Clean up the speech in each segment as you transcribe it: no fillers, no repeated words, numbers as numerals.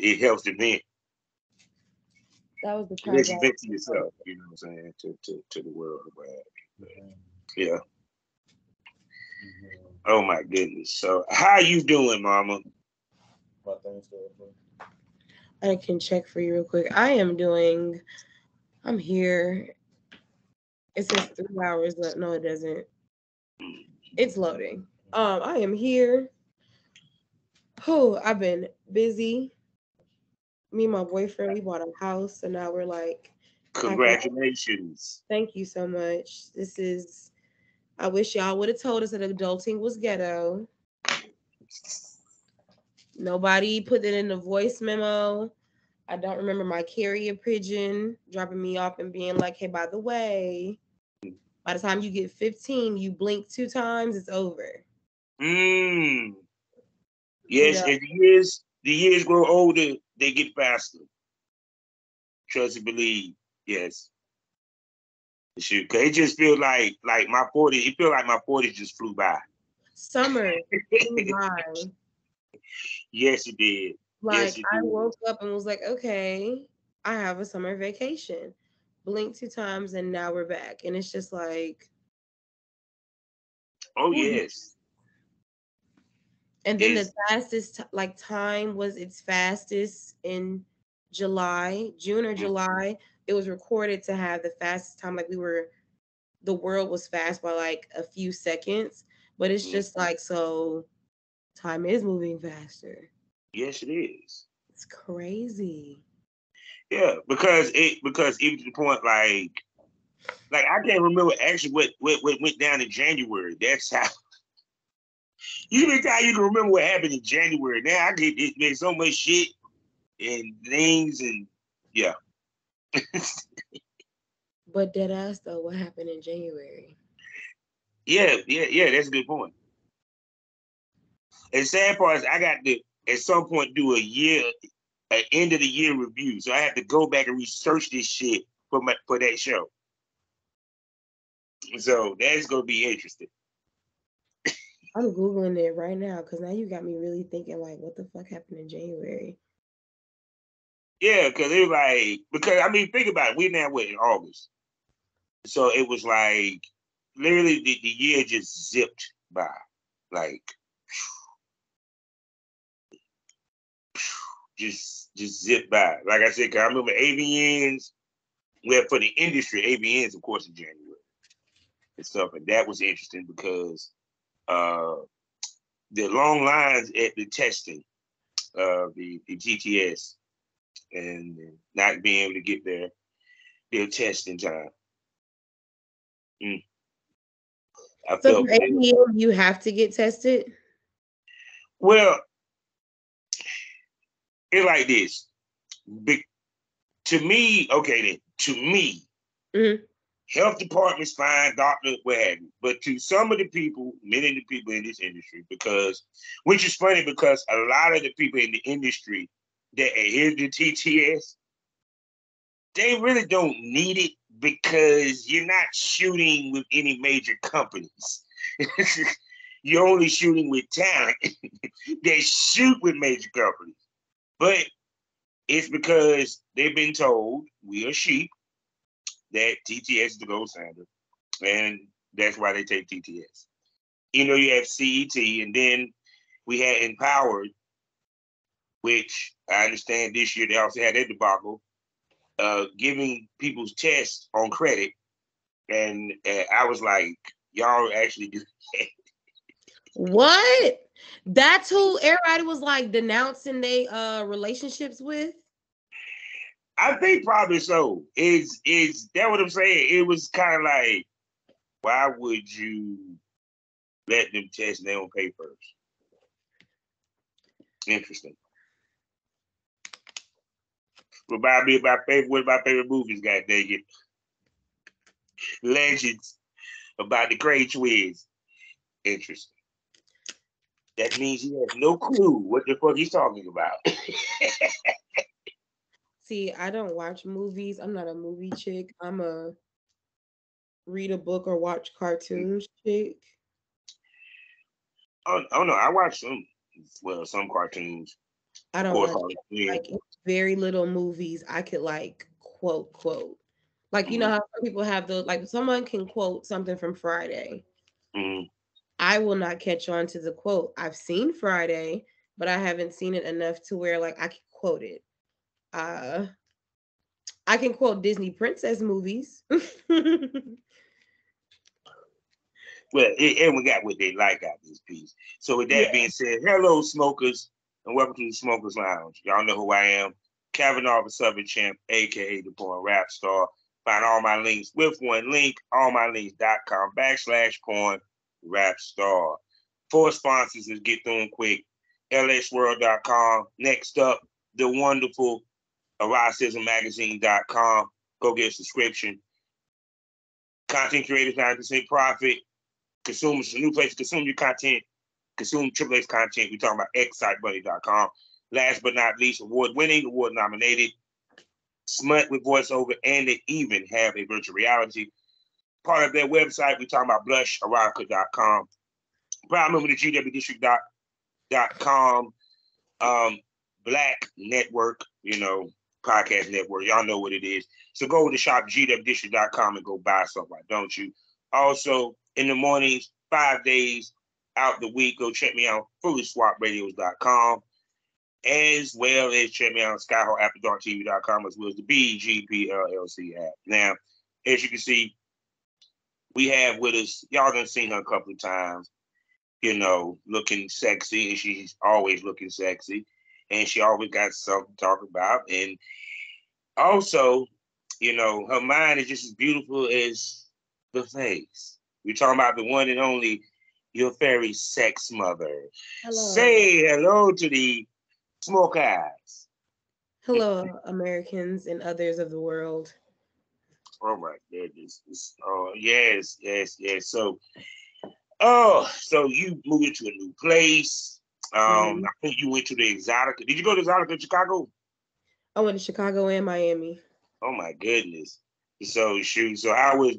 it helps to vent. That was the It times lets I you vent to yourself. You know what I'm saying? To the world. But, yeah. Oh my goodness. So how you doing, Mama? I can check for you real quick. I'm here. It says 3 hours left. No, it doesn't. It's loading. I am here. Oh, I've been busy. Me and my boyfriend, we bought a house, so now we're like packing. Congratulations. Thank you so much. I wish y'all would have told us that adulting was ghetto. Nobody put it in the voice memo. I don't remember my carrier pigeon dropping me off and being like, hey, by the way, by the time you get 15, you blink 2 times, it's over. Mm. You Yes, know, as the years grow older, they get faster. Trust and believe. Yes. Shoot, cause it just feel like my 40. It feel like my 40s just flew by. summer flew by. Yes, it did. Yes, Like it I did. woke up and was like, okay, I have a summer vacation. Blink 2 times and now we're back. And it's just like, Oh who knew? yes. And then the It's fastest like time was its fastest in July, June or July. It was recorded to have the fastest time. Like the world was fast by like a few seconds. But it's just like, so time is moving faster. yes, it is. It's crazy. Yeah, because even to the point like I can't remember actually what went down in January. That's how you can how you can remember what happened in January. Now I get there's so much shit and things and yeah. But dead ass though, what happened in January? Yeah, that's a good point. And sad part is I got to at some point do an end of the year review. So I have to go back and research this shit for that show. So that's gonna be interesting. I'm Googling it right now because now you got me really thinking like, what the fuck happened in January? Yeah, because it was like because I mean think about it, we're now what in August. So it was like literally the year just zipped by. Like just zipped by. Like I said, 'cause I remember AVNs, well for the industry, AVNs of course in January and stuff. And that was interesting because uh the long lines at the testing of the GTS and not being able to get their test in time. Mm, I So for felt bad. ABM, you have to get tested. Well, it's like this. Big, to me, okay then, to me, Mm-hmm. health department's fine, doctor, what have you. But to some of the people, many of the people in this industry, because which is funny because a lot of the people in the industry that adhere to TTS, they really don't need it because you're not shooting with any major companies. You're only shooting with talent that shoot with major companies. But it's because they've been told we are sheep that TTS is the gold standard, and that's why they take TTS. You know, you have CET, and then we had Empowered, which I understand this year they also had their debacle, giving people's tests on credit, and I was like, y'all actually do that. What? That's who everybody was like denouncing they relationships with. I think probably so. Is that what I'm saying? It was kind of like, why would you let them test and they don't pay first? Interesting. What about me? My favorite? What about favorite movies? God dang it! Legends about the Cray twins. Interesting. That means he has no clue what the fuck he's talking about. See, I don't watch movies. I'm not a movie chick. I'm a read a book or watch cartoons chick. Oh no, I watch some cartoons. I Of don't course, watch Harley Quinn. like very little movies I could like quote. Like you know how some people have the like someone can quote something from Friday. Mm-hmm. I will not catch on to the quote. I've seen Friday, but I haven't seen it enough to where like I can quote it. Uh I can quote Disney princess movies. Well, everyone got what they like out of this piece. So with Yeah. that being said, hello smokers, and welcome to the Smokers Lounge. Y'all know who I am, Kavanaugh the Southern Champ, aka the Porn Rap Star. Find all my links with one link, allmylinks.com/porn rap star. Four sponsors, let's get through them quick. lsworld.com. Next up, the wonderful eroticismmagazine.com. Go get a subscription. Content creators, 9% profit. Consumers, a new place to consume your content. Consume Triple X content. We're talking about xsitebuddy.com. Last but not least, award-winning, award-nominated, Smut with voiceover, and they even have a virtual reality. Part of their website, we're talking about blusherotica.com. Proud member of the gwdistrict.com. Black Network, podcast network. Y'all know what it is. So go to shop gwdistrict.com and go buy something, don't you? Also, in the mornings, 5 days out the week, go check me out, fullyswapradios.com, as well as check me out on skyhawkafterdarktv.com, as well as the BGPLLC app. Now, as you can see, we have with us, y'all done seen her a couple of times, looking sexy, and she's always looking sexy, and she always got something to talk about. And also, her mind is just as beautiful as the face. We're talking about the one and only, your fairy sex mother. Hello. Say hello to the smoke eyes. Hello, Americans and others of the world. Oh my goodness. Oh yes. So you moved into a new place. Mhm. I think you went to the Exotica. Did you go to Exotica in Chicago? I went to Chicago and Miami. Oh my goodness. So shoot. So I was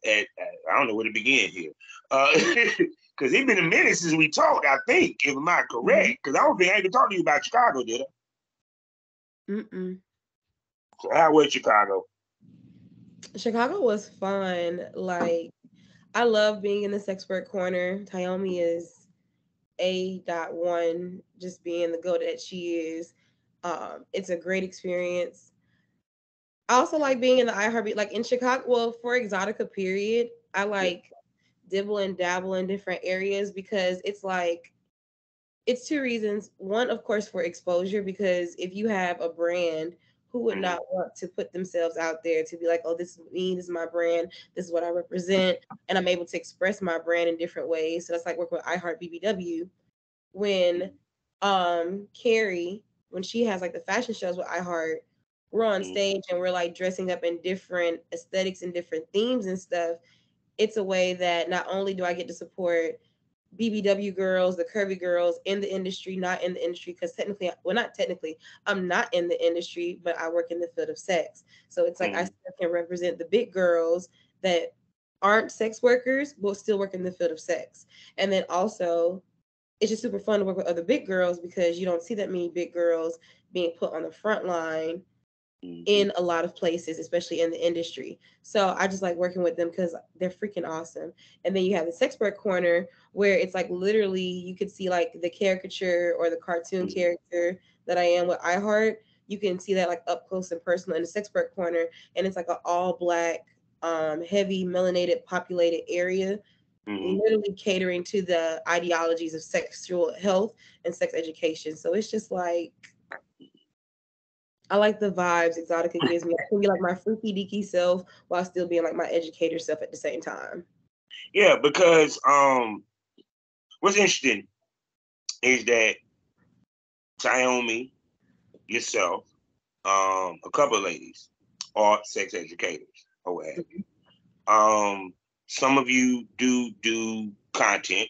I don't know where to begin here. Because it's been a minute since we talked, I think, if I'm not Mhm. correct. Because I don't think I even talked to you about Chicago, did I? Mm-mm. So how was Chicago? Chicago was fun. Like, I love being in the sex work corner. Tayomi is A.1, just being the girl that she is. It's a great experience. I also like being in the iHeartBeat, like in Chicago. Well, for Exotica, period, I Yeah. like dibble and dabble in different areas because it's like it's two reasons. One, of course, for exposure, because if you have a brand, who would Mm-hmm. not want to put themselves out there to be like, oh, this is me, this is my brand, this is what I represent, and I'm able to express my brand in different ways. So that's like working with iHeart BBW when Carrie, when she has like the fashion shows with iHeart, we're on Mm-hmm. stage and we're like dressing up in different aesthetics and different themes and stuff. It's a way that not only do I get to support BBW girls, the curvy girls in the industry, not in the industry, because technically, well, not technically, I'm not in the industry, but I work in the field of sex. So it's like I Mm-hmm. still can represent the big girls that aren't sex workers, but still work in the field of sex. And then also, it's just super fun to work with other big girls because you don't see that many big girls being put on the front line Mm-hmm. in a lot of places, especially in the industry. So I just like working with them because they're freaking awesome. And then you have the Sexpert Corner where it's like literally you could see like the caricature or the cartoon Mm-hmm. character that I am with iHeart. You can see that like up close and personal in the Sexpert Corner, and it's like an all black, heavy melanated populated area, Mm-hmm. literally catering to the ideologies of sexual health and sex education. So it's just like I like the vibes Exotica gives me. I can be like my freaky deaky self while still being like my educator self at the same time. Yeah, because what's interesting is that Tayomi, yourself, a couple of ladies are sex educators or what have you. Some of you do content,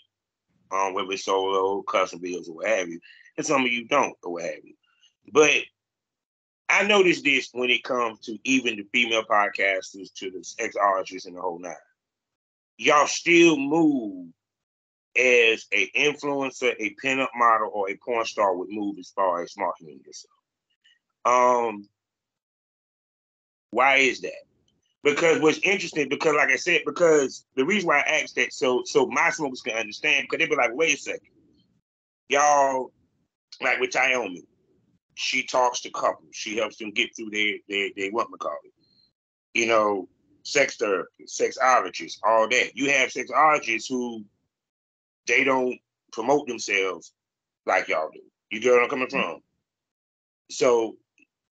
whether it's solo, custom videos, or what have you, and some of you don't, or what have you. But I noticed this when it comes to even the female podcasters to the sex artists and the whole nine. Y'all still move as a influencer, a pinup model, or a porn star would move as far as marketing yourself. Why is that? Because what's interesting, because like I said, because the reason why I asked that, so my smokers can understand, because they be like, wait a second, y'all, like with Naomi, she talks to couples, she helps them get through their whatchamacallit, you know, sex therapists, sexologists, all that. You have sexologists who they don't promote themselves like y'all do. You get where I'm coming from? So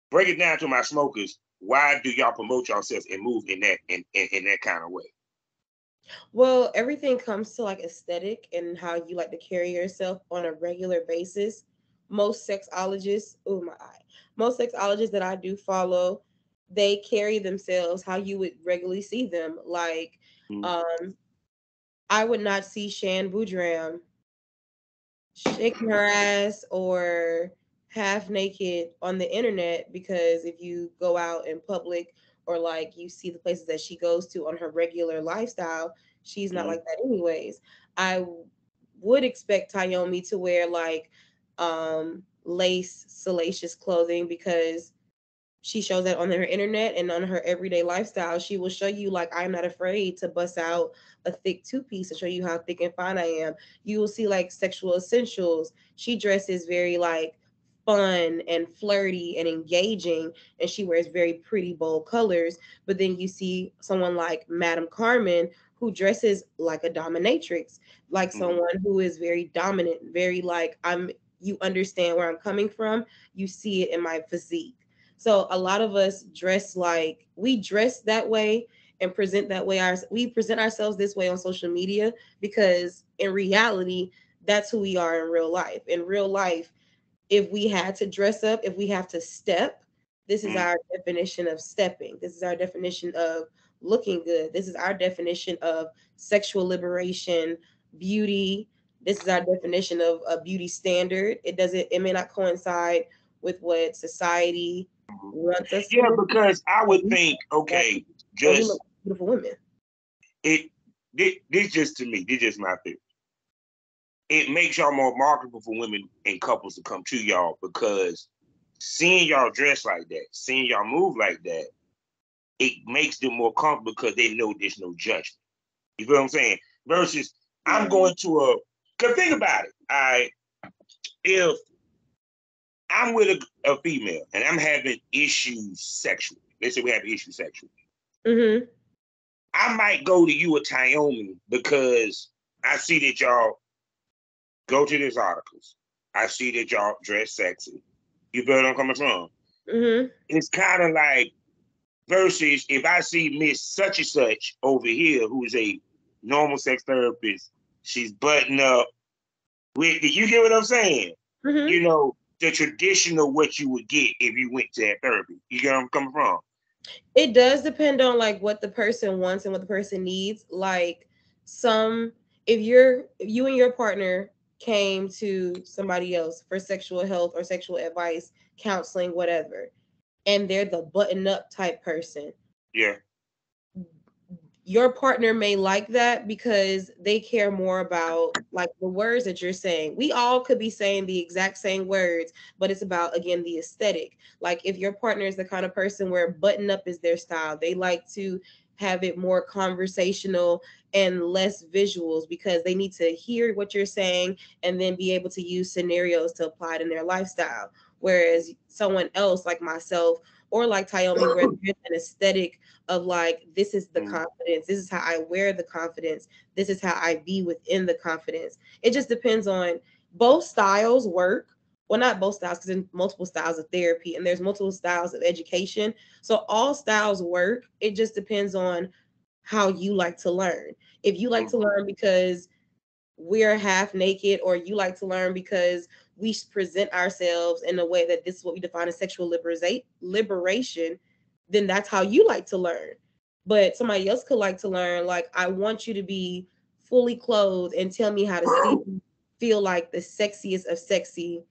break it down to my smokers. Why do y'all promote yourselves and move in that kind of way? Well, everything comes to like aesthetic and how you like to carry yourself on a regular basis. Most sexologists, oh my eye, most sexologists that I do follow, they carry themselves how you would regularly see them. Like, Mm-hmm. um, I would not see Shan Boudram shaking her ass or half naked on the internet, because if you go out in public or like you see the places that she goes to on her regular lifestyle, she's not like that anyways. I would expect Tayomi to wear like lace salacious clothing, because she shows that on her internet and on her everyday lifestyle. She will show you like, I'm not afraid to bust out a thick two-piece to show you how thick and fine I am. You will see like sexual essentials. She dresses very like fun and flirty and engaging, and she wears very pretty bold colors. But then you see someone like Madame Carmen, who dresses like a dominatrix, like someone who is very dominant, very like, I'm, you understand where I'm coming from, you see it in my physique. So a lot of us dress like, we dress that way and present that way. We present ourselves this way on social media, because in reality, that's who we are in real life. In real life, if we had to dress up, if we have to step, this is our definition of stepping. This is our definition of looking good. This is our definition of sexual liberation, beauty. This is our definition of a beauty standard. It may not coincide with what society wants us to Yeah, look because I like, would think, okay, but we look just like beautiful women. this just to me, this just my theory. It makes y'all more marketable for women and couples to come to y'all, because seeing y'all dress like that, seeing y'all move like that, it makes them more comfortable because they know there's no judgment. You feel what I'm saying? Versus I'm going to cause think about it. If I'm with a female and I'm having issues sexually, let's say we have issues sexually, I might go to you or Tayomi because I see that y'all go to these articles. I see that y'all dress sexy. You feel what I'm coming from? It's kind of like, versus if I see Miss Such and Such over here, who's a normal sex therapist, she's buttoned up. You get what I'm saying? You know, the traditional what you would get if you went to that therapy. You get where I'm coming from? It does depend on like what the person wants and what the person needs. Like, some, if you and your partner came to somebody else for sexual health or sexual advice, counseling, whatever, and they're the button up type person. Yeah. Your partner may like that because they care more about like the words that you're saying. We all could be saying the exact same words, but it's about, again, the aesthetic. Like, if your partner is the kind of person where button up is their style, they like to have it more conversational and less visuals, because they need to hear what you're saying and then be able to use scenarios to apply it in their lifestyle. Whereas someone else like myself or like Tayomi, where there's an aesthetic of like, this is the confidence, this is how I wear the confidence, this is how I be within the confidence. It just depends on, both styles work. Well, not both styles, because there's multiple styles of therapy and there's multiple styles of education. So all styles work. It just depends on how you like to learn. If you like to learn because we're half naked, or you like to learn because we present ourselves in a way that this is what we define as sexual liberation, then that's how you like to learn. But somebody else could like to learn, like, I want you to be fully clothed and tell me how to feel like the sexiest of sexy,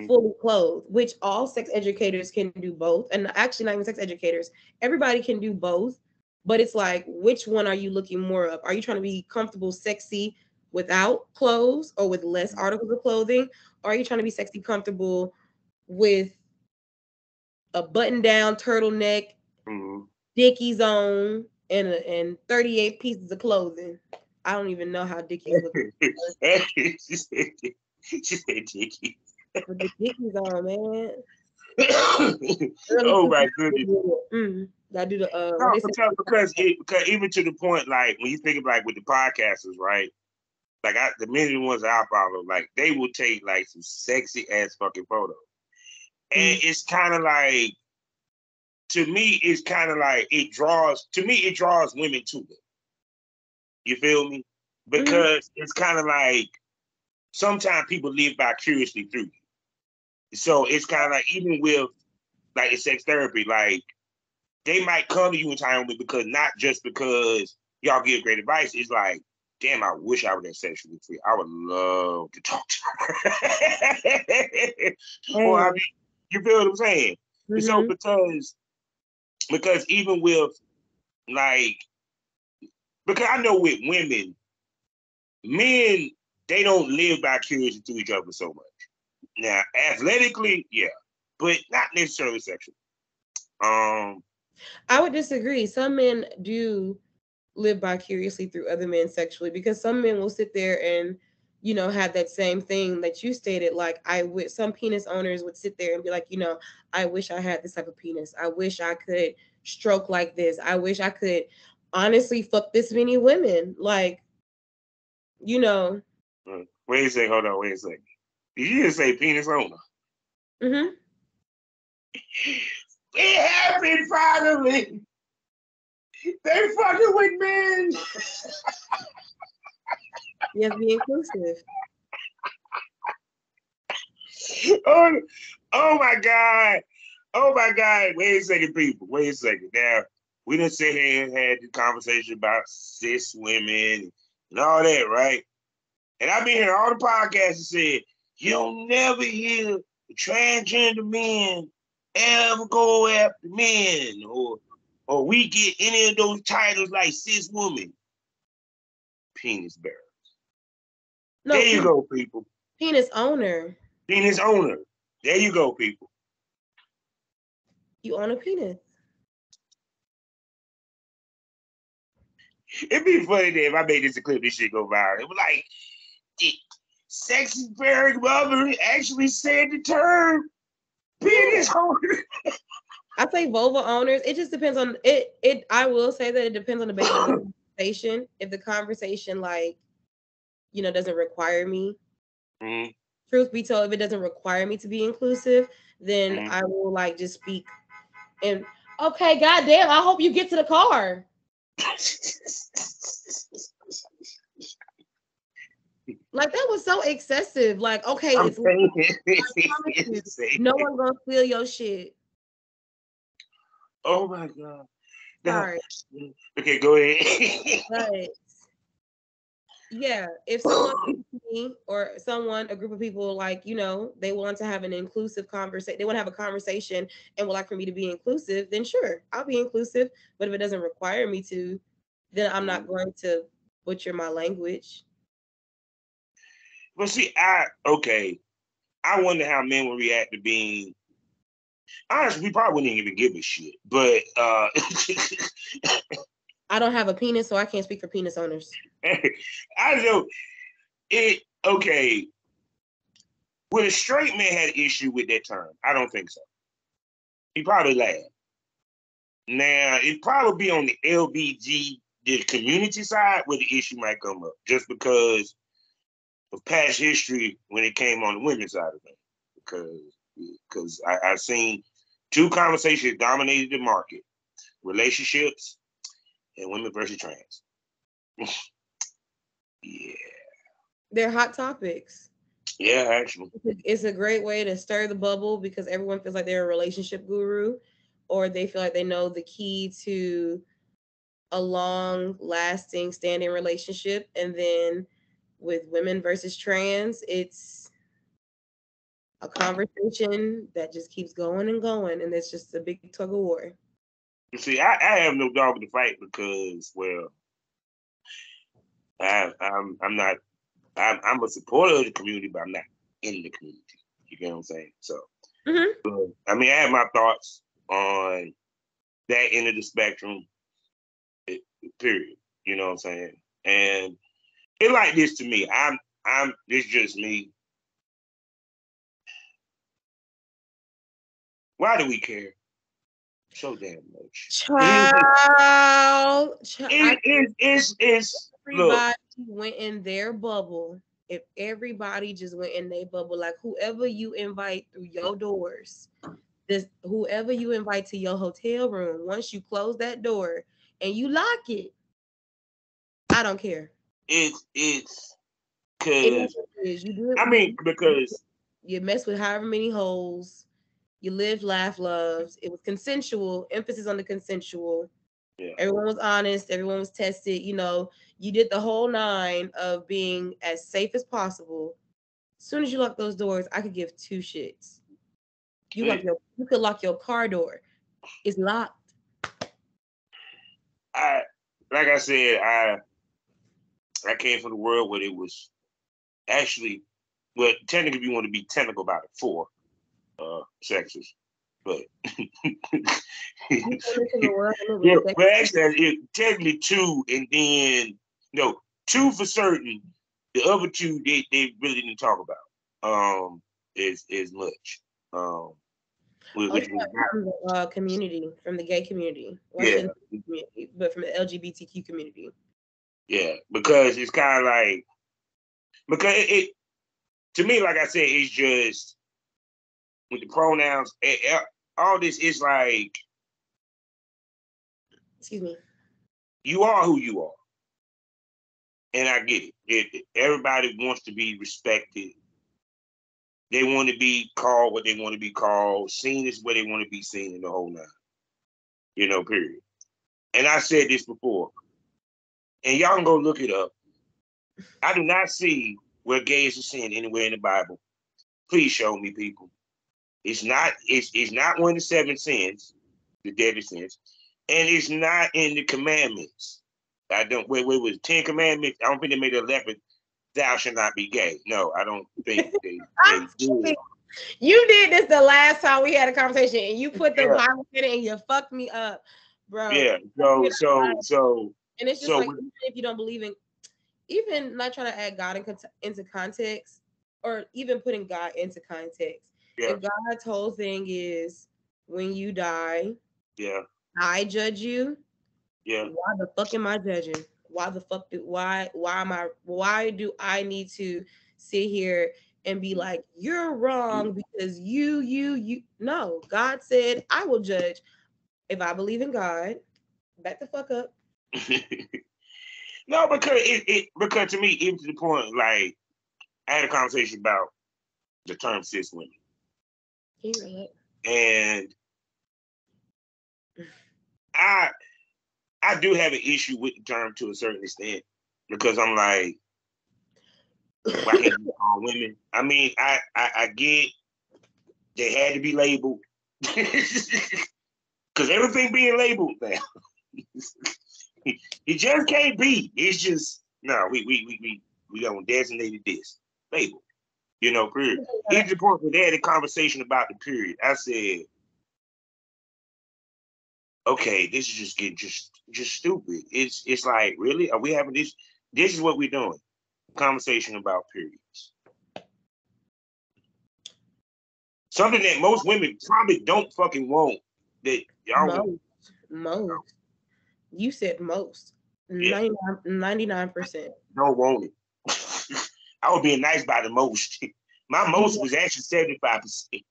fully clothed, which all sex educators can do both. And actually, not even sex educators, everybody can do both. But it's like, which one are you looking more of? Are you trying to be comfortable, sexy, without clothes or with less articles of clothing? Or are you trying to be sexy comfortable with a button-down turtleneck, Dickies on, and 38 pieces of clothing? I don't even know how Dickies look. She said Dickies. With the Dickies on, man. Oh my goodness. Gotta do the No, because even to the point, like when you think of like with the podcasters, right? Like the many ones I follow, like they will take like some sexy ass fucking photos. And it's kind of like, to me, it's kind of like it draws women to it. You feel me? Because it's kind of like sometimes people live vicariously through you. So it's kind of like, even with like sex therapy, like they might come to you in time with, because not just because y'all give great advice. It's like, damn, I wish I were that sexually free. I would love to talk to her. Or I mean, you feel what I'm saying? So because even with like, because I know with women, men, they don't live vicariously through each other so much. Now, athletically, yeah, but not necessarily sexually. I would disagree. Some men do live vicariously through other men sexually, because some men will sit there and, you know, have that same thing that you stated. Like, some penis owners would sit there and be like, you know, I wish I had this type of penis. I wish I could stroke like this. I wish I could honestly fuck this many women. Like, you know. Wait a second. Hold on. Wait a second. Did you just say penis owner? It happened finally. They fucking with men. You have to be inclusive. Oh my God. Oh my God. Wait a second, people. Wait a second. Now, we done sit here and had the conversation about cis women and all that, right? And I've been hearing all the podcasts that said, you'll never hear transgender men ever go after men, or we get any of those titles like cis woman. Penis bearers. No, there you go, people. Penis owner. Penis owner. There you go, people. You own a penis. It'd be funny that if I made this a clip, this shit go viral. It was like, sexy bearing mother actually said the term penis owner. I say vulva owners. It just depends on it. I will say that it depends on the basis of the conversation. If the conversation, like, you know, doesn't require me. Truth be told, if it doesn't require me to be inclusive, then I will like just speak. And okay, goddamn, I hope you get to the car. Like, that was so excessive. Like, okay, it's no one gonna steal your shit. Oh my God. Sorry. Okay, go ahead. But yeah, if someone me or a group of people, like, you know, they want to have an inclusive conversation, they want to have a conversation and would like for me to be inclusive, then sure, I'll be inclusive. But if it doesn't require me to, then I'm not going to butcher my language. But see, I wonder how men would react to being. Honestly, we probably wouldn't even give a shit. But I don't have a penis, so I can't speak for penis owners. I know it. Okay, would a straight man had an issue with that term? I don't think so. He probably laughed. Now, it'd probably be on the LBG, the community side, where the issue might come up, just because of past history when it came on the women's side of things. Because I've seen two conversations dominated the market: relationships and women versus trans. Yeah. They're hot topics. Yeah, actually. It's a great way to stir the bubble, because everyone feels like they're a relationship guru, or they feel like they know the key to a long-lasting, standing relationship. And then with women versus trans, it's a conversation that just keeps going and going, and it's just a big tug of war. You see, I have no dog in the fight because, well, I'm not I'm a supporter of the community, but I'm not in the community. You get what I'm saying? So, I mean, I have my thoughts on that end of the spectrum. Period. You know what I'm saying? And it like this to me. This just me. Why do we care so damn much? Child, It's everybody look. went in their bubble. If everybody just went in their bubble, like whoever you invite through your doors, whoever you invite to your hotel room, once you close that door and you lock it, I don't care. It's It is because what it is. You do I it. mean because You mess with however many holes. You live, laugh, loved. It was consensual. Emphasis on the consensual. yeah. Everyone was honest. Everyone was tested. You know, you did the whole nine of being as safe as possible. As soon as you lock those doors, I could give two shits. You could lock your car door. It's locked. I like I said, I came from the world where it was actually, well, technically, if you want to be technical about it, four sexes, but yeah, but actually, technically two, and then no, two for certain. The other two, they really didn't talk about as much. Which was from the community, from the gay community, or yeah, community, but from the LGBTQ community. yeah, because it's kind of like because it to me, like I said, it's just with the pronouns, all this is like Excuse me. you are who you are, and I get it. Everybody wants to be respected. They want to be called what they want to be called. Seen is where they want to be seen in the whole nine. You know, period. And I said this before, and y'all can go look it up. I do not see where gay is a sin anywhere in the Bible. Please show me, people. It's not one of the seven sins, the deadly sins, and it's not in the commandments. I don't. Wait, was 10 commandments? I don't think they made 11th. Thou shalt not be gay. No, I don't think they did. You did this the last time we had a conversation, and you put the Yeah, Bible in it, and you fucked me up, bro. yeah. And it's just So like, even if you don't believe in, even not trying to add God into context, or even putting God into context. yeah, If God's whole thing is when you die, yeah, I judge you, yeah. why the fuck am I judging? Why do I need to sit here and be like, you're wrong because you no, God said I will judge. If I believe in God, back the fuck up. No, because to me, even to the point, like I had a conversation about the term cis women, and I I do have an issue with the term to a certain extent because I'm like, why can't you call women? I mean, I get they had to be labeled because everything being labeled now. It just can't be. It's just no. We gonna designate this label. You know, period. Even the point where they had a conversation about the period, I said, okay, this is just getting just stupid. It's like, really? Are we having this? This is what we're doing. Conversation about periods. Something that most women probably don't fucking want. That y'all want. Most. You said most. Yeah. 99%. Don't want it. I was being nice by the most. My most was actually 75%.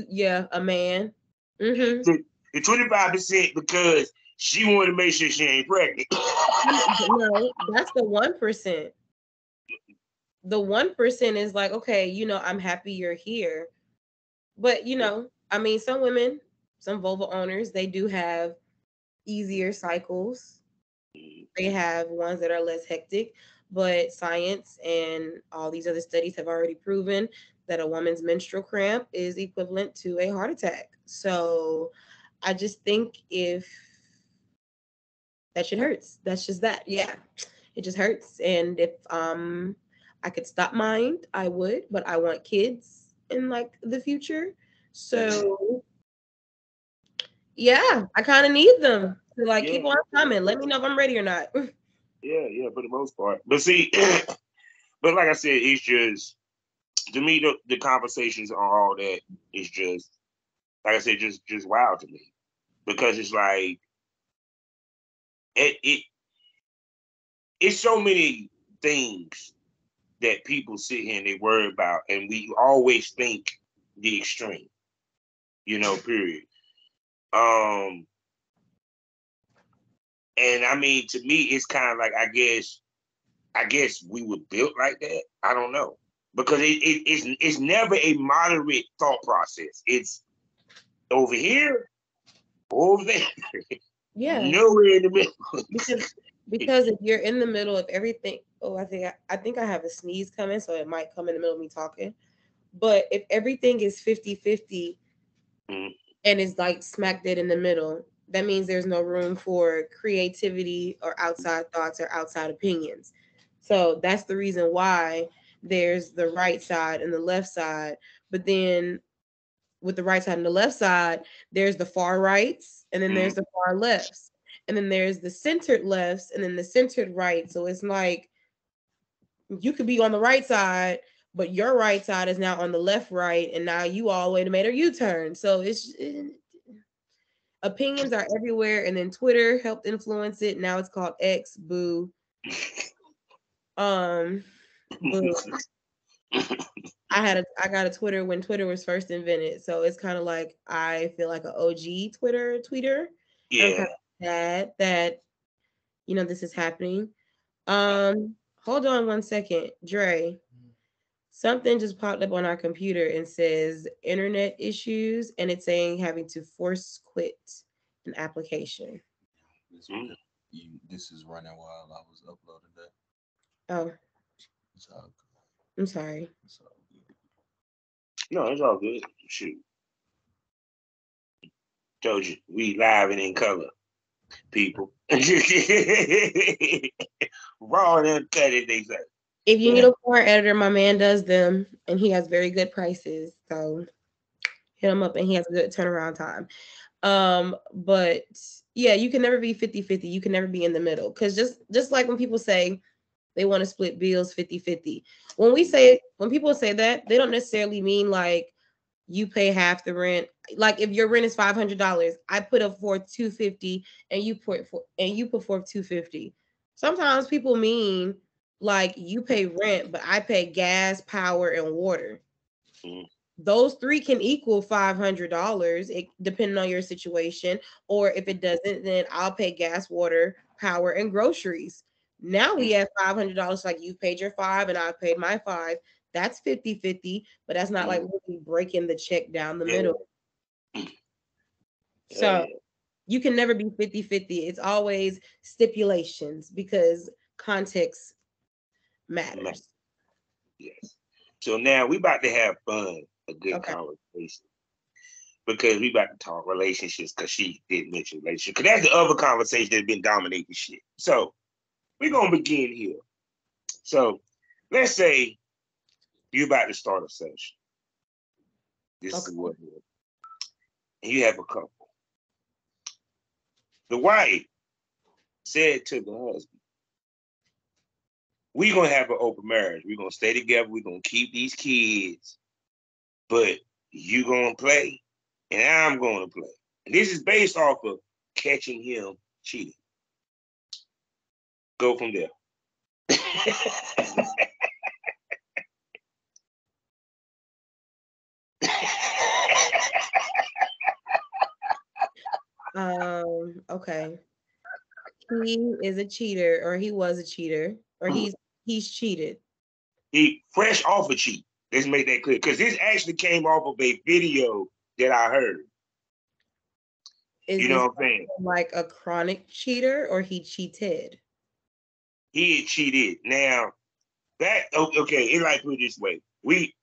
Yeah, a man. Mm-hmm. The 25% because she wanted to make sure she ain't pregnant. No, that's the 1%. The 1% is like, okay, I'm happy you're here. But I mean, some women, some vulva owners, they do have easier cycles. They have ones that are less hectic, but science and all these other studies have already proven that a woman's menstrual cramp is equivalent to a heart attack. So I just think if that shit hurts, that's just that. Yeah. It just hurts. And if I could stop mine, I would, but I want kids in like the future. So yeah, I kind of need them to like Yeah, keep on coming. Let me know if I'm ready or not. yeah, for the most part. But see, but like I said, it's just to me the conversations on all that is just like I said, just wild to me because it's like it it's so many things that people sit here and they worry about, and we always think the extreme, period. Um, and I mean, to me, it's kind of like I guess we were built like that. I don't know because it's never a moderate thought process. It's over here, over there, Yeah, nowhere in the middle. because because if you're in the middle of everything, oh, I think I have a sneeze coming, so it might come in the middle of me talking. But if everything is 50-50 Mm, and is like smack dead in the middle, that means there's no room for creativity or outside thoughts or outside opinions. So that's the reason why there's the right side and the left side. But then with the right side and the left side, there's the far rights and then mm, there's the far lefts. And then there's the centered lefts and then the centered right. So it's like you could be on the right side, but your right side is now on the left right, and now you all the way to made a U-turn. So opinions are everywhere, and then Twitter helped influence it. Now it's called X, boo. Boo. I got a Twitter when Twitter was first invented, so it's kind of like I feel like an OG Twitter tweeter, and I'm kind yeah. of sad that this is happening. Hold on one second, Dre. Something just popped up on our computer and says internet issues, and it's saying having to force quit an application. This Mm. because this is running while I was uploading that. Oh, It's all good. I'm sorry. It's all good. No, it's all good. Shoot, told you we live and in color, people. Raw and uncut, as they say. If you need Yeah. a porn editor, my man does them, and he has very good prices. So hit him up, and he has a good turnaround time. But yeah, you can never be 50-50. You can never be in the middle. Because just like when people say they want to split bills 50-50. When people say that, they don't necessarily mean like you pay half the rent. Like if your rent is $500, I put up for 250 and you put forth 250. Sometimes people mean like you pay rent, but I pay gas, power, and water. Mm. Those three can equal $500, depending on your situation. Or if it doesn't, then I'll pay gas, water, power, and groceries. Now we have $500, like you paid your five and I paid my five. That's 50-50, but that's not like Mm. really breaking the check down the Yeah. middle. Yeah. So you can never be 50-50. It's always stipulations because context Yeah. matters. Yes. So now we about to have fun, a good Okay. conversation. Because we about to talk relationships because she did mention relationships. Because that's the other conversation that's been dominating shit. So we're gonna begin here. So let's say you about to start a session. This is Okay. what it is. And you have a couple. The wife said to the husband, we're gonna have an open marriage. We're gonna stay together, we're gonna keep these kids, but you gonna play and I'm gonna play. And this is based off of catching him cheating. Go from there. Okay. He is a cheater, or he was a cheater, or he's cheated. He fresh off a cheat. Let's make that clear. Because this actually came off of a video that I heard. Is You this know what I'm saying? like a chronic cheater, or he cheated? He had cheated. Now, that okay, it like put it this way. We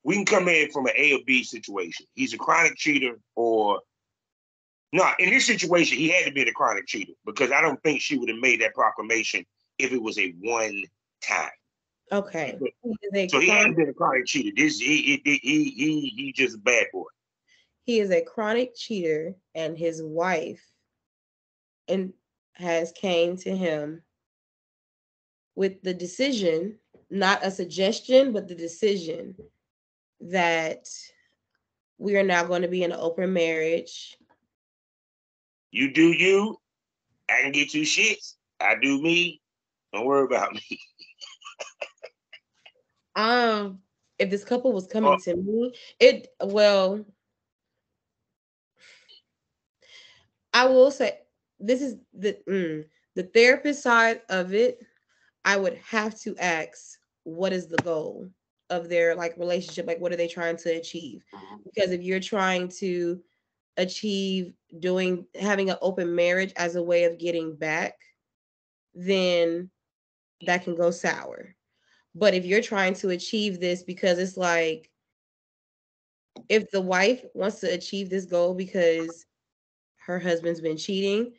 we can come in from an A or B situation. He's a chronic cheater, or no, in this situation, he had to be a chronic cheater because I don't think she would have made that proclamation if it was a one time. Okay. So he hadn't been a chronic cheater. He just a bad boy. He is a chronic cheater, and his wife has came to him with the decision, not a suggestion, but the decision that we are now going to be in an open marriage. You do you. I can get you shits. I do me. Don't worry about me. If this couple was coming to me, I will say this is the therapist side of it. I would have to ask, what is the goal of their like relationship? Like, what are they trying to achieve? Because if you're trying to achieve having an open marriage as a way of getting back, then that can go sour. But if you're trying to achieve this because it's like, if the wife wants to achieve this goal because her husband's been cheating,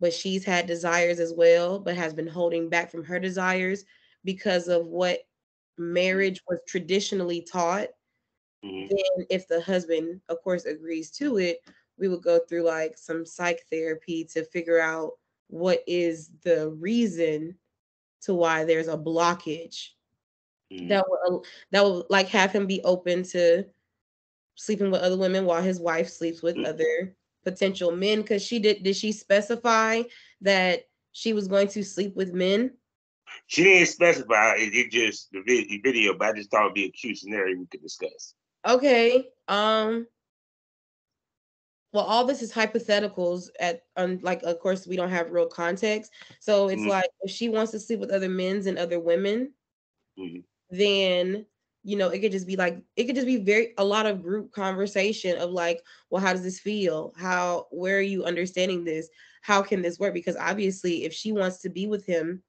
but she's had desires as well, but has been holding back from her desires because of what marriage was traditionally taught, then if the husband, of course, agrees to it, we would go through like some psych therapy to figure out what is the reason to why there's a blockage that will like have him be open to sleeping with other women while his wife sleeps with other potential men. Because did she specify that she was going to sleep with men? She didn't specify. It just the video, but I just thought it'd be a cute scenario we could discuss. Okay. Well, all this is hypotheticals like, of course, we don't have real context. So it's like, if she wants to sleep with other men's and other women, then, it could just be a lot of group conversation of like, well, how does this feel? Where are you understanding this? How can this work? Because obviously if she wants to be with him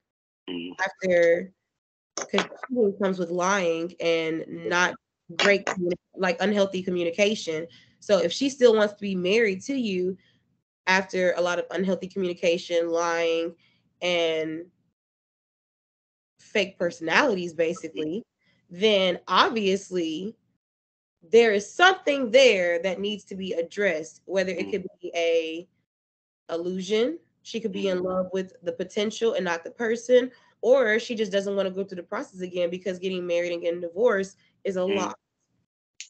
after, because cheating comes with lying and not great, like unhealthy communication. So if she still wants to be married to you after a lot of unhealthy communication, lying, and fake personalities, basically, then obviously there is something there that needs to be addressed, whether it could be a illusion. She could be in love with the potential and not the person, or she just doesn't want to go through the process again because getting married and getting divorced is a lot.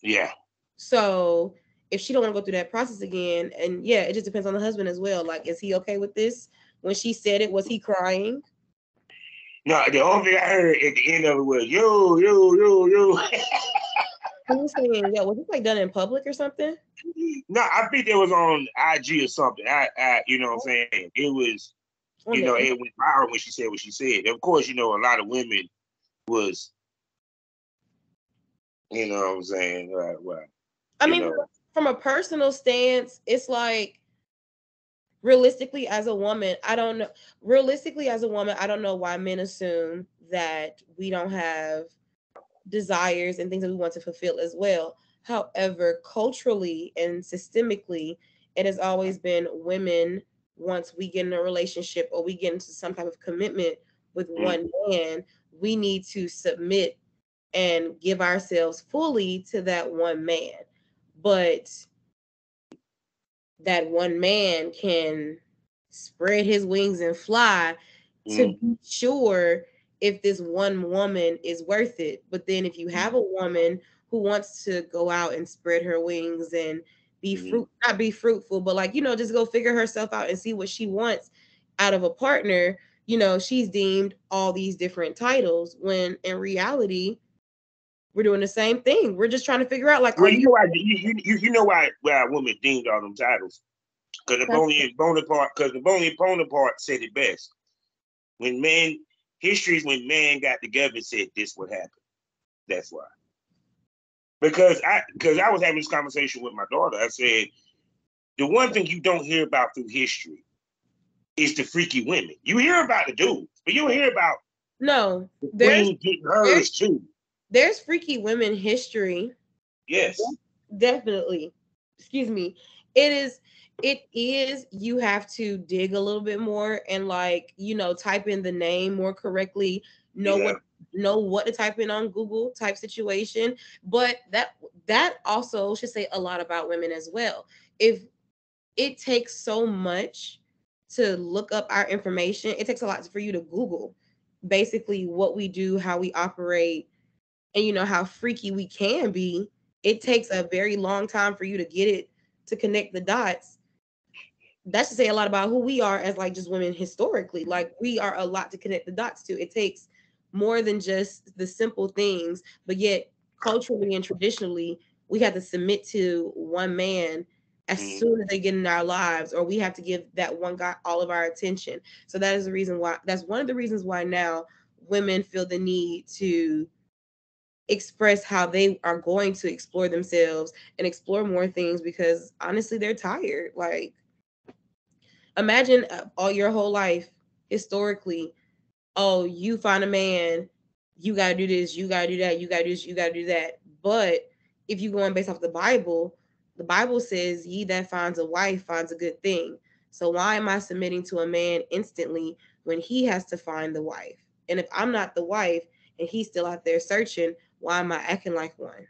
Yeah. So if she don't want to go through that process again, and yeah, it just depends on the husband as well. Like, is he okay with this? When she said it, was he crying? No, the only thing I heard at the end of it was yo. Who was saying, yeah, was this like done in public or something? No, I think it was on IG or something. You know what I'm saying? It was, it went viral when she said what she said. Of course, a lot of women was, you know what I'm saying? Well, I mean, from a personal stance, it's like, realistically as a woman, I don't know why men assume that we don't have desires and things that we want to fulfill as well. However, culturally and systemically, it has always been women, once we get in a relationship or we get into some type of commitment with one man, we need to submit and give ourselves fully to that one man. But that one man can spread his wings and fly to be sure if this one woman is worth it. But then if you have a woman who wants to go out and spread her wings and not be fruitful, but like, just go figure herself out and see what she wants out of a partner, she's deemed all these different titles, when in reality, we're doing the same thing. We're just trying to figure out, like, well, you know why a woman deemed all them titles? Because Napoleon Bonaparte said it best. When history is when man got together and said this would happen. That's why. Because I was having this conversation with my daughter. I said, the one thing you don't hear about through history is the freaky women. You hear about the dudes, but you don't hear about there's hers too. There's freaky women history. Yes. Definitely. excuse me, it is you have to dig a little bit more and like, type in the name more correctly, know Yeah. what know what to type in on Google type situation. But that also should say a lot about women as well. If it takes so much to look up our information, it takes a lot for you to Google basically what we do, how we operate, and how freaky we can be. It takes a very long time for you to get it to connect the dots. That should say a lot about who we are as like just women historically. Like we are a lot to connect the dots to. It takes more than just the simple things, but yet culturally and traditionally, we have to submit to one man as Mm. soon as they get in our lives, or we have to give that one guy all of our attention. So that is the reason why, that's one of the reasons why now women feel the need to express how they are going to explore themselves and explore more things, because honestly they're tired. Like imagine all your whole life historically, oh, you find a man, you got to do this, you got to do that, you got to do this, you got to do that. But if you going based off the Bible says ye that finds a wife finds a good thing. So why am I submitting to a man instantly when he has to find the wife? And if I'm not the wife and he's still out there searching, why am I acting like one?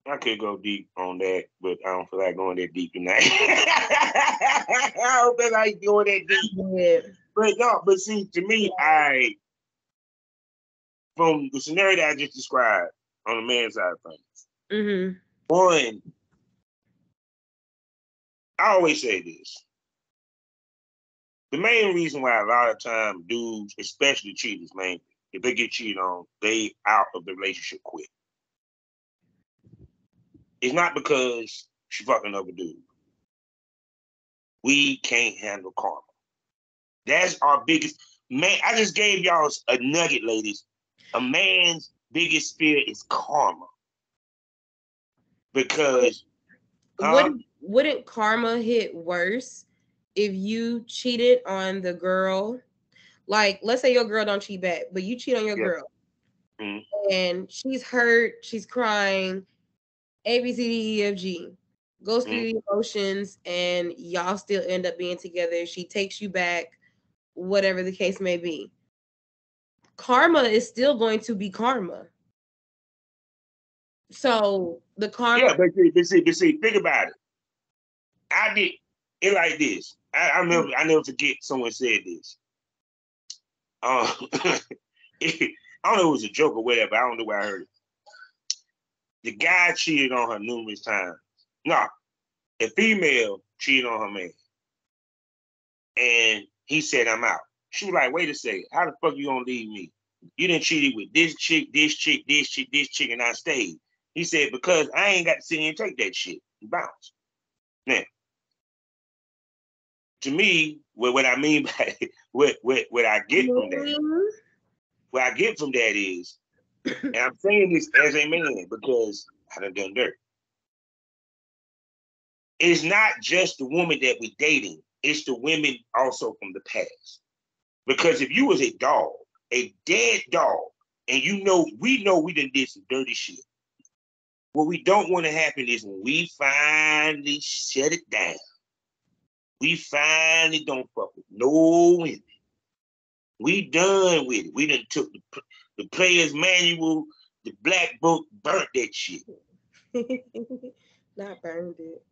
I could go deep on that, but I don't feel like going that deep tonight. I don't feel like going that deep. Yeah. But no, but see, to me, from the scenario that I just described on the man's side of things, Mm-hmm. one, I always say this. The main reason why a lot of times dudes, especially cheaters, man, if they get cheated on, they out of the relationship quick. It's not because she fucking another dude. We can't handle karma. That's our biggest man. I just gave y'all a nugget, ladies. A man's biggest fear is karma. Because, huh? Wouldn't karma hit worse if you cheated on the girl? Like, let's say your girl don't cheat back, but you cheat on your Yeah. girl Mm. and she's hurt, she's crying, A, B, C, D, E, F, G. Goes through Mm. the emotions and y'all still end up being together. She takes you back, whatever the case may be. Karma is still going to be karma. So the karma. Yeah, but see, think about it. I did it like this. I never forget someone said this. I don't know if it was a joke or whatever. I don't know where I heard it. The guy cheated on her numerous times. No, a female cheated on her man. And he said, I'm out. She was like, wait a second, how the fuck you gonna leave me? You done cheated with this chick, this chick, this chick, this chick, and I stayed. He said, because I ain't got to sit here and take that shit and bounce. Now, to me, what I mean by it, what I get from that, what I get from that is, and I'm saying this as a man because I done dirt. It's not just the woman that we're dating, it's the women also from the past. Because if you was a dog, a dead dog, and we know we done did some dirty shit. What we don't want to happen is when we finally shut it down, we finally don't fuck with no women. We done with it. We done took the player's manual, the black book, burnt that shit. Not burned it.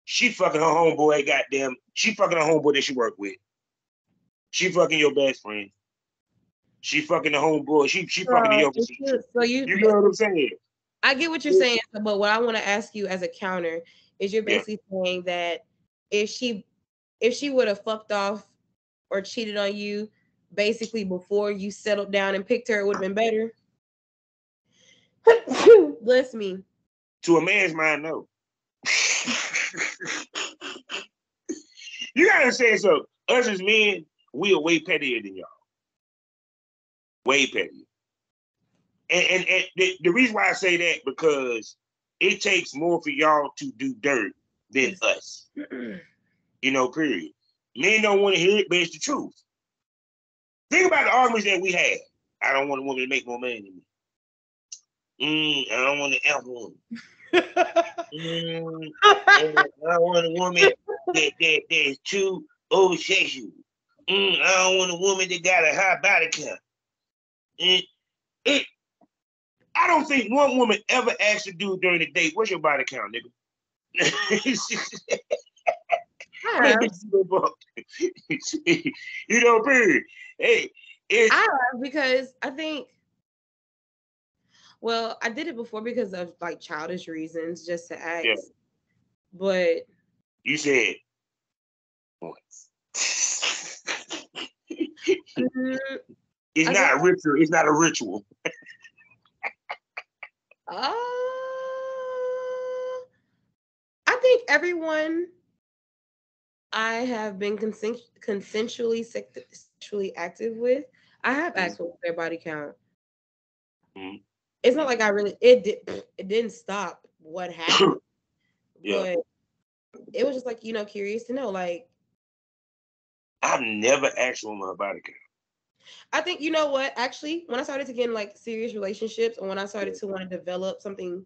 She fucking her homeboy, goddamn. She fucking her homeboy that she worked with. She fucking your best friend. She fucking the homeboy. She fucking the So, opposite. so you, You know what I'm saying? I get what you're saying, but what I want to ask you as a counter is you're Yeah. basically saying that if she would have fucked off or cheated on you basically before you settled down and picked her, it would have been better. Bless me. To a man's mind, no. You gotta say so. Us as men, we are way pettier than y'all. Way pettier. And the reason why I say that because it takes more for y'all to do dirt than us. Period. Men don't want to hear it, but it's the truth. Think about the arguments that we had. I don't want a woman to make more money than me. I don't want to F one. I don't want a woman that's too over sexual. I don't want a woman that got a high body count. Mm, it, I don't think one woman ever asked a dude during the date, "What's your body count, nigga?" How many bitches you been fucked? You know, period. Hey, I have, because I think, well, I did it before because of like childish reasons, just to ask. Yeah. But You said once. It's not a ritual. It's not a ritual. I think everyone I have been consensually sexually active with, I have asked what their body count. It's not like I really it didn't stop what happened, but it was just like, curious to know. Like, I've never asked a woman her body count. I think, you know what? Actually, when I started to get in like serious relationships, and when I started to want to develop something,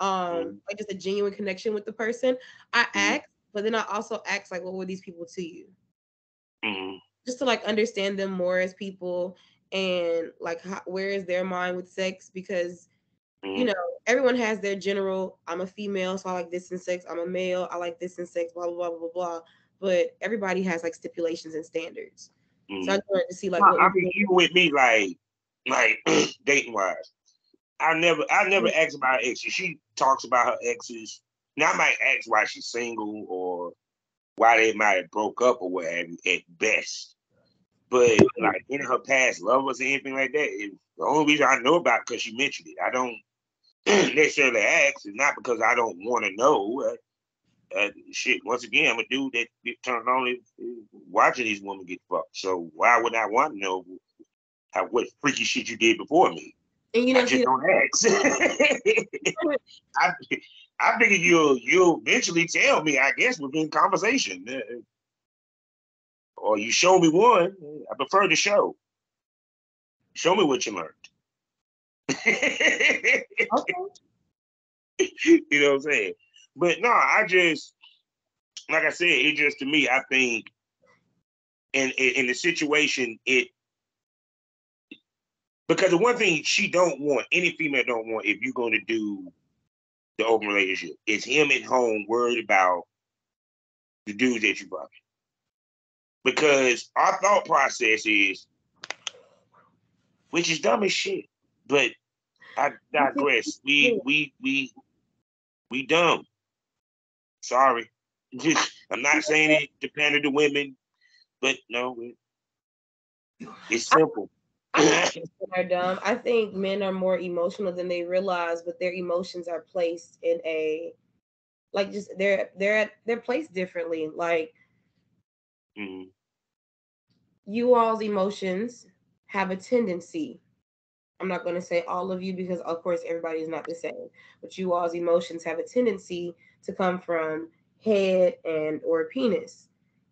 like just a genuine connection with the person, I asked, but then I also asked, like, what were these people to you? Just to like understand them more as people, and like where is their mind with sex, because everyone has their general, I'm a female, so I like this in sex. I'm a male, I like this in sex, blah, blah, blah, blah, blah. But everybody has like stipulations and standards. So I just wanted to see like what even with me, like dating wise. I never asked about her exes. She talks about her exes. Now I might ask why she's single or why they might have broke up or what have you at best. But like in her past lovers or anything like that, the only reason I know about it because she mentioned it. I don't necessarily ask. It's not because I don't want to know. Shit, once again, I'm a dude that get turned on watching these women get fucked. So why would I want to know what freaky shit you did before me? And I just don't ask. I figure you'll eventually tell me, I guess, within conversation. Or you show me one. I prefer to show. Show me what you learned. Okay. You know what I'm saying? But no, I just, like I said, it just, to me, I think in the situation, because the one thing she don't want, any female don't want, if you're going to do the open relationship, is him at home worried about the dudes that you fucking. Because our thought process is, which is dumb as shit, but I digress. We dumb. Sorry. I'm not saying it to pander to women, but no, it's simple. Are dumb. I think men are more emotional than they realize, but their emotions are placed in a, like, just they're placed differently. Like, you all's emotions have a tendency. I'm not going to say all of you, because of course everybody is not the same, but you all's emotions have a tendency to come from head and or penis.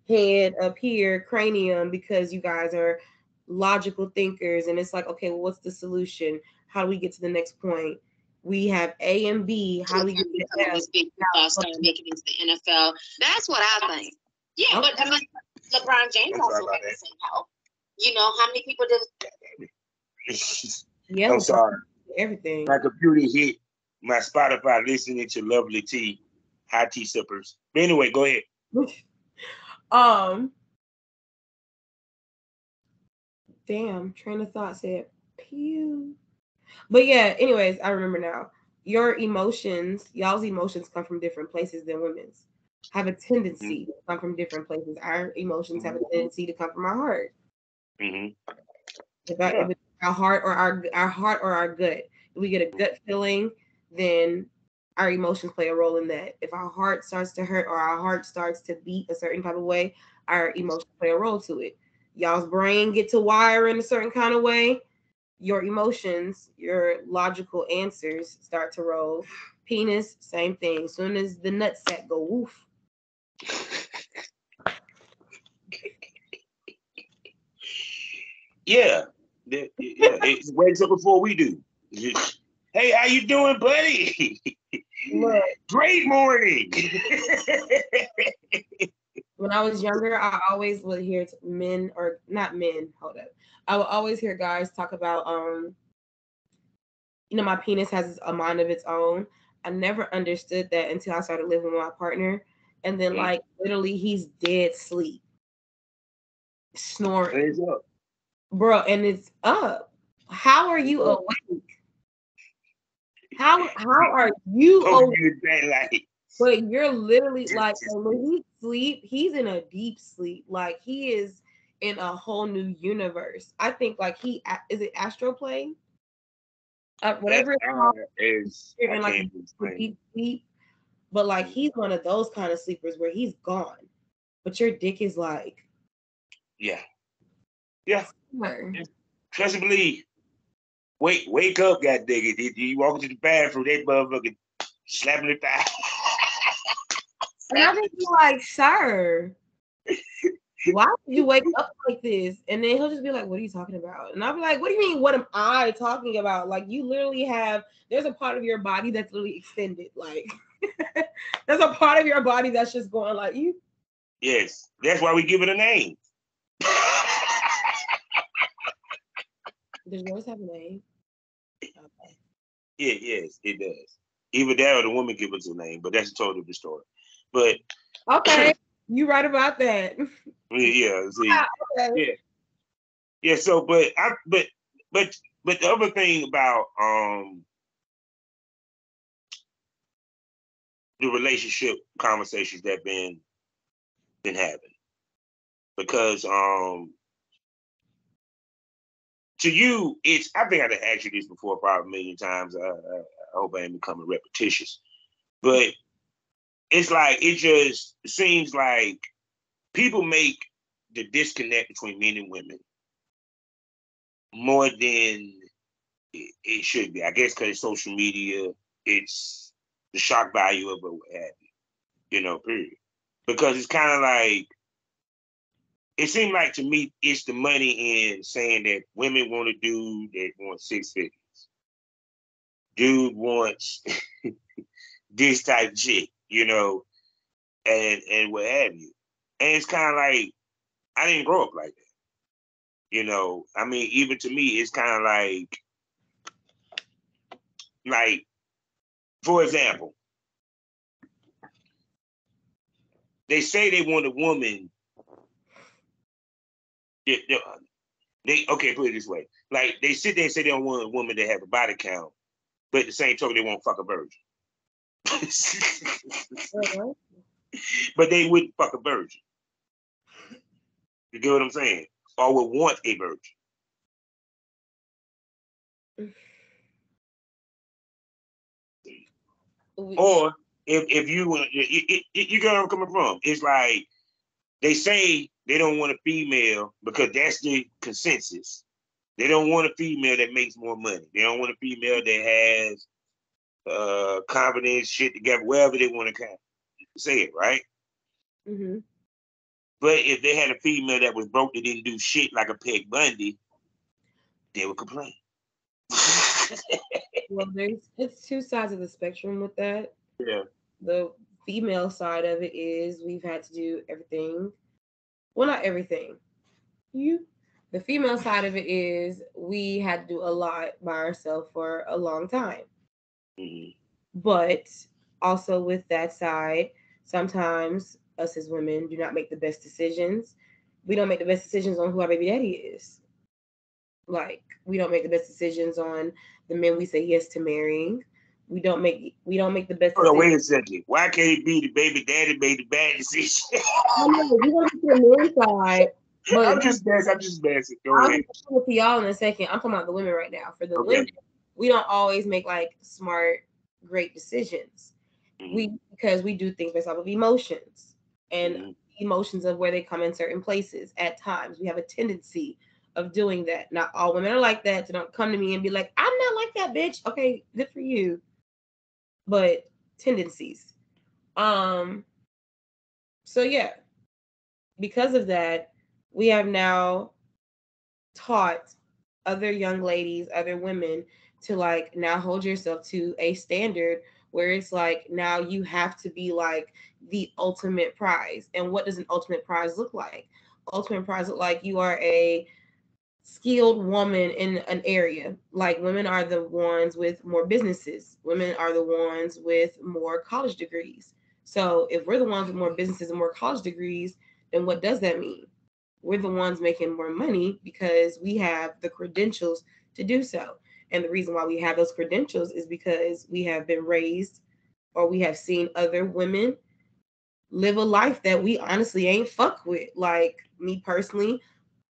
Head up here, cranium, because you guys are logical thinkers, and it's like, okay, well, what's the solution? How do we get to the next point? We have A and B. How do we get to F? Start making it to the NFL. That's what I think. Yeah, okay. But I mean, LeBron James also had the same help. You know, how many people did? Yeah, I'm sorry. Everything. My computer hit my Spotify listening to Lovely Tea, high tea sippers. But anyway, go ahead. Damn, train of thought said pew. But yeah, anyways, I remember now. Your emotions, y'all's emotions come from different places than women's. Have a tendency to come from different places. Our emotions have a tendency to come from our heart. If it's our heart or our heart or our gut, if we get a gut feeling, then our emotions play a role in that. If our heart starts to hurt or our heart starts to beat a certain type of way, our emotions play a role to it. Y'all's brain get to wire in a certain kind of way. Your emotions, your logical answers start to roll. Penis, same thing. As soon as the nutsack go woof. Yeah. It wakes up before we do. Hey, how you doing, buddy? Look, Great morning. when I was younger, I always would hear men, or not men, hold up. I would always hear guys talk about, my penis has a mind of its own. I never understood that until I started living with my partner. And then, like, literally, he's dead sleep, snoring. Hands up. Bro, and it's up. How are you awake? How are you awake? But you're literally like, when he sleep, he's in a deep sleep. Like, he is in a whole new universe. I think, like, is it astral plane? Whatever it's called, you're in like a deep sleep. But like, he's one of those kind of sleepers where he's gone, but your dick is like, yeah. Trust and believe. Wake up, god dang it. You walk into the bathroom, that motherfucker slapping the thigh. And I just be like, sir, why would you wake up like this? And then he'll just be like, what are you talking about? And I'll be like, what do you mean, what am I talking about? Like, you literally there's a part of your body that's literally extended. Like, there's a part of your body that's just going like, you. Yes, that's why we give it a name. Does yours have a name? Okay. Yeah, yes, it does. Either that or the woman give us a name, but that's a totally different story. But okay, you right about that. Yeah, see, okay. Yeah. So, but the other thing about the relationship conversations that been having, because to you, I think I've asked you this before probably a million times. I hope I ain't becoming repetitious, but it's like, it just seems like people make the disconnect between men and women more than it should be. I guess because it's social media, it's the shock value of it, what have you, period. Because it's kind of like, it seemed like to me, it's the money in saying that women want a dude that wants 6 figures. Dude wants this type of shit, and what have you. And it's kind of like, I didn't grow up like that. I mean, even to me, it's kind of like, for example, they say they want a woman. Okay, put it this way. Like, they sit there and say they don't want a woman that have a body count, but at the same token, they won't fuck a virgin. But they wouldn't fuck a virgin. You get what I'm saying? Or would want a virgin. Or if you get where I'm coming from. It's like, they say they don't want a female because that's the consensus. They don't want a female that makes more money. They don't want a female that has confidence, shit together, wherever they want to say it, right? Mm-hmm. But if they had a female that was broke, that didn't do shit like a Peg Bundy, they would complain. Well, it's two sides of the spectrum with that. Yeah. The female side of it is we've had to do everything. Well, not everything. The female side of it is we had to do a lot by ourselves for a long time. Mm-hmm. But also with that side, sometimes us as women do not make the best decisions. We don't make the best decisions on who our baby daddy is. Like, we don't make the best decisions on the men we say yes to marrying. We don't make the best decisions. Wait a second. Why can't it be the baby daddy made the bad decision? I know, we're going to get to the men's side. But I'm just messing. Go ahead. I'll get to y'all in a second. I'm talking about the women right now. For the women, we don't always make like smart, great decisions. Mm-hmm. Because we do things based off of emotions and emotions of where they come in certain places. At times, we have a tendency of doing that. Not all women are like that, so don't come to me and be like, I'm not like that, bitch. Okay, good for you. But tendencies. So yeah. Because of that, we have now taught other young ladies, other women to like now hold yourself to a standard where it's like now you have to be like the ultimate prize. And what does an ultimate prize look like? Ultimate prize look like you are a skilled woman in an area. Like women are the ones with more businesses. Women are the ones with more college degrees. So if we're the ones with more businesses and more college degrees, then what does that mean? We're the ones making more money because we have the credentials to do so. And the reason why we have those credentials is because we have been raised or we have seen other women live a life that we honestly ain't fuck with. Like me personally,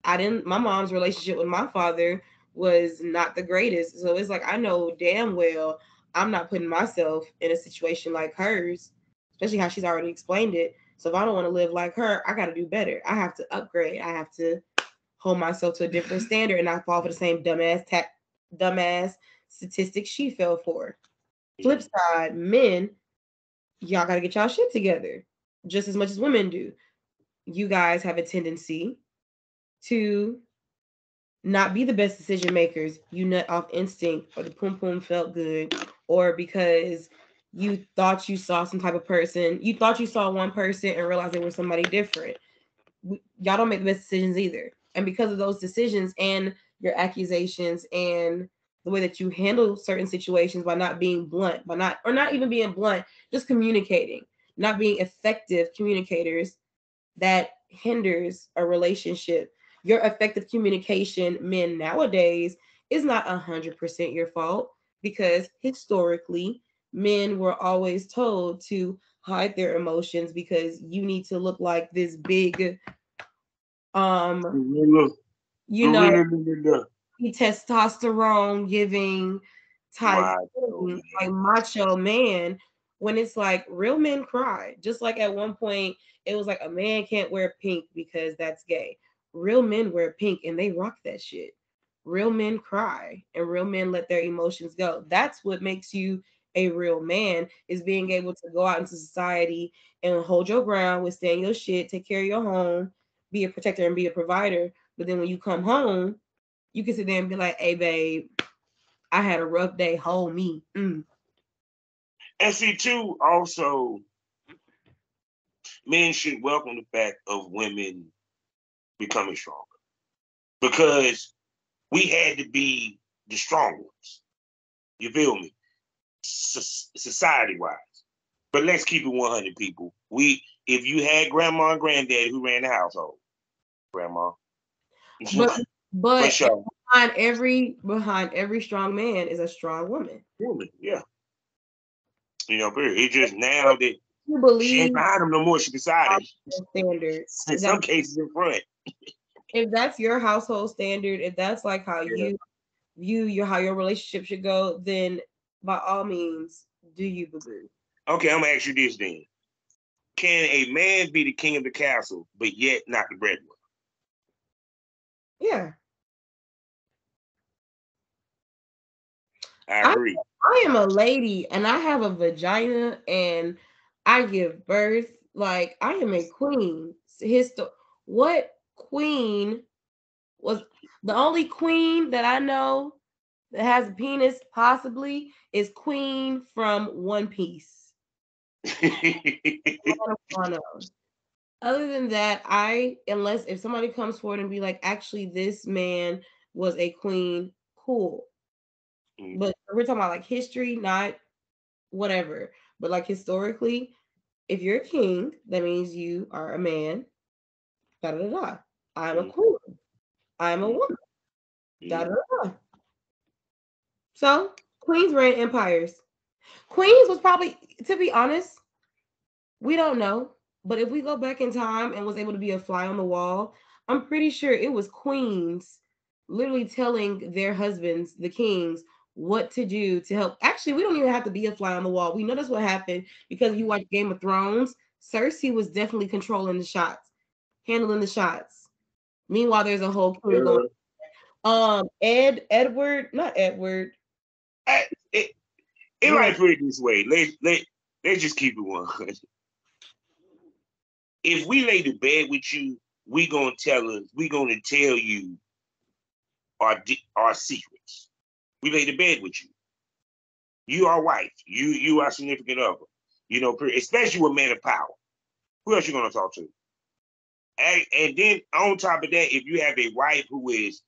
my mom's relationship with my father was not the greatest. So it's like, I know damn well I'm not putting myself in a situation like hers, especially how she's already explained it. So if I don't want to live like her, I got to do better. I have to upgrade. I have to hold myself to a different standard and not fall for the same dumbass statistics she fell for. Flip side, men, y'all got to get y'all shit together just as much as women do. You guys have a tendency to not be the best decision makers. You nut off instinct or the pum pum felt good or because you thought you saw some type of person. You thought you saw one person and realized they were somebody different. Y'all don't make the best decisions either. And because of those decisions and your accusations and the way that you handle certain situations by not being blunt, not even being blunt, just communicating, not being effective communicators, that hinders a relationship. Your effective communication, men nowadays, is not 100% your fault because historically, men were always told to hide their emotions because you need to look like this big, you know, testosterone giving type thing, like macho man, when it's like real men cry. Just like at one point it was like a man can't wear pink because that's gay. Real men wear pink and they rock that shit. Real men cry and real men let their emotions go. That's what makes you a real man, is being able to go out into society and hold your ground, withstand your shit, take care of your home, be a protector and be a provider. But then when you come home, you can sit there and be like, hey, babe, I had a rough day. Hold me. And see, too, also, men should welcome the fact of women becoming stronger because we had to be the strong ones. You feel me? Society-wise. But let's keep it 100, people. If you had grandma and granddaddy who ran the household, grandma. But sure. behind every strong man is a strong woman. Woman, yeah. You know, it's just now that you believe she ain't behind him no more, she beside him. Standards. In some cases in front. If that's your household standard, if that's like how you view how your relationship should go, then by all means, do you boo-boo. Okay, I'm gonna ask you this then. Can a man be the king of the castle, but yet not the breadwinner? Yeah. I agree. I am a lady and I have a vagina and I give birth. Like, I am a queen. What queen was the only queen that I know that has a penis possibly is Queen from One Piece. Other than that, unless if somebody comes forward and be like, actually, this man was a queen, cool. But we're talking about like history, not whatever. But like historically, if you're a king, that means you are a man. Da da da. I'm a queen. I'm a woman. Da da da. So queens ran empires. Queens was probably, to be honest, we don't know. But if we go back in time and was able to be a fly on the wall, I'm pretty sure it was queens literally telling their husbands, the kings, what to do to help. Actually, we don't even have to be a fly on the wall. We know that's what happened because you watch Game of Thrones. Cersei was definitely controlling the shots, handling the shots. Meanwhile, there's a whole queen going. Not Edward. It might put it this way. Let's just keep it 100. If we lay to bed with you, we gonna tell you our secrets. We lay to bed with you. You are wife. You are significant other. You know, especially with men of power. Who else you gonna talk to? And then on top of that, if you have a wife who is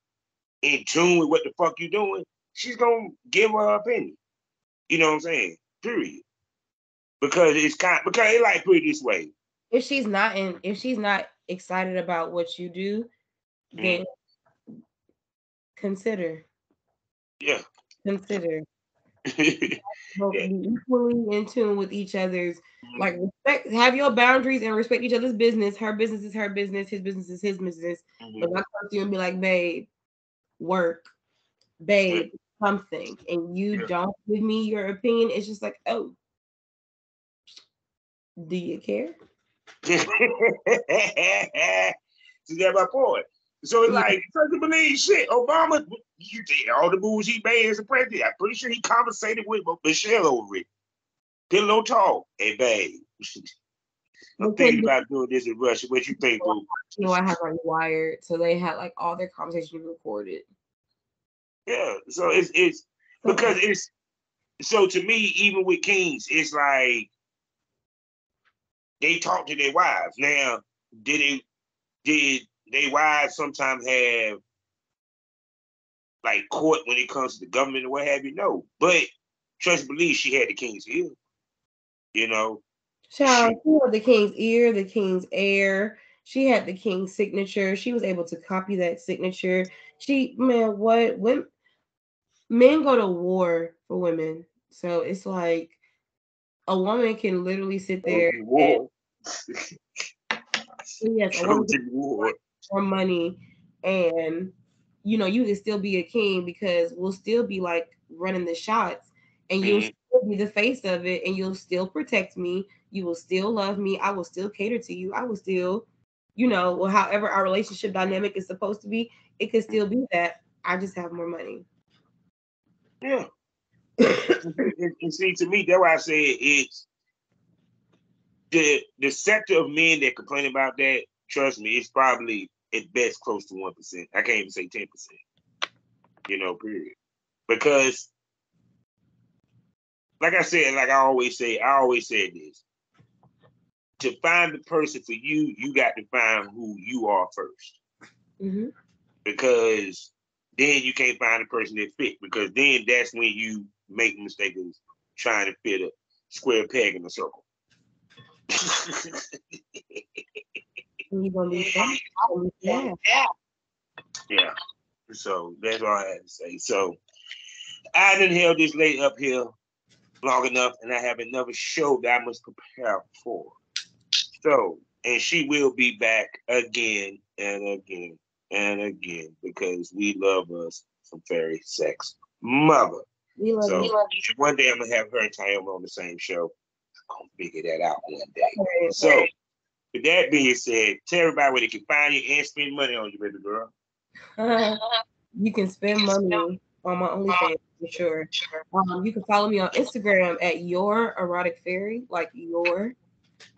in tune with what the fuck you doing, she's gonna give her opinion. You know what I'm saying? Period. Because because it like put it this way. If she's not excited about what you do, then consider. Yeah. Consider. Both be equally in tune with each other's like respect, have your boundaries and respect each other's business. Her business is her business, his business is his business. But I come to you and be like, babe, work, babe, something, and you don't give me your opinion, it's just like, oh, do you care? See, that's my point. So it's like, doesn't believe shit. Obama, you did all the moves he made as a president. I'm pretty sure he conversated with Michelle over it. Pillow talk. Hey, babe, I'm thinking about doing this in Russia. What you think, boo? You know, I have like Wired, so they had like all their conversations recorded. Yeah, so it's because it's so to me, even with kings, it's like they talk to their wives. Now, did they wives sometimes have like court when it comes to the government or what have you? No, but trust and believe she had the king's ear. You know, she had the king's ear, the king's ear. She had the king's signature. She was able to copy that signature. When men go to war for women, so it's like a woman can literally sit there. Yes, a woman can war for money, and you know you can still be a king because we'll still be like running the shots, and you'll still be the face of it, and you'll still protect me. You will still love me. I will still cater to you. I will still, well, however our relationship dynamic is supposed to be, it could still be that. I just have more money. Yeah. And see, to me, that's why I say it's the sector of men that complain about that. Trust me, it's probably at best close to 1%. I can't even say 10%. Period. Because, like I said, like I always say this. To find the person for you, you got to find who you are first. Mm-hmm. Because then you can't find a person that fit. Because then that's when you make the mistake of trying to fit a square peg in a circle. Yeah. So that's all I had to say. So I didn't held this lady up here long enough, and I have another show that I must prepare for. So, and she will be back again and again and again because we love us some fairy sex mother. So one day I'm gonna have her and Tyoma on the same show. I'm gonna figure that out one day. So with that being said, tell everybody where they can find you and spend money on you, baby girl. You can spend money on my OnlyFans for sure. You can follow me on Instagram at Your Erotic Fairy, like Your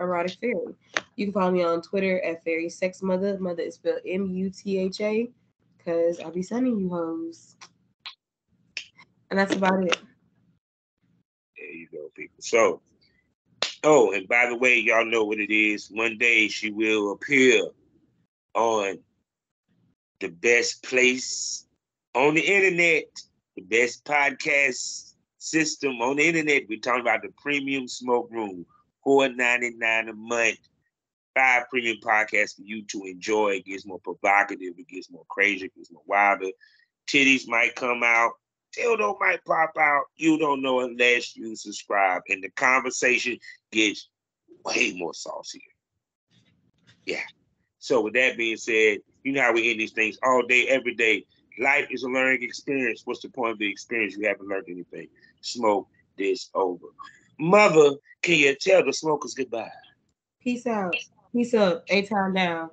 Erotic Fairy. You can follow me on Twitter at Fairy Sex Mutha. Mother is spelled Mutha, because I'll be sending you hoes. And that's about it. There you go, people. So, and by the way, y'all know what it is. One day she will appear on the best place on the internet, the best podcast system on the internet. We're talking about the Premium Smoke Room, $4.99 a month. 5 premium podcasts for you to enjoy. It gets more provocative. It gets more crazy. It gets more wilder. Titties might come out. Dildo might pop out. You don't know unless you subscribe. And the conversation gets way more saucier. Yeah. So with that being said, you know how we end these things all day, every day. Life is a learning experience. What's the point of the experience? You haven't learned anything. Smoke this over. Mother, can you tell the smokers goodbye? Peace out. Peace up. A-time down.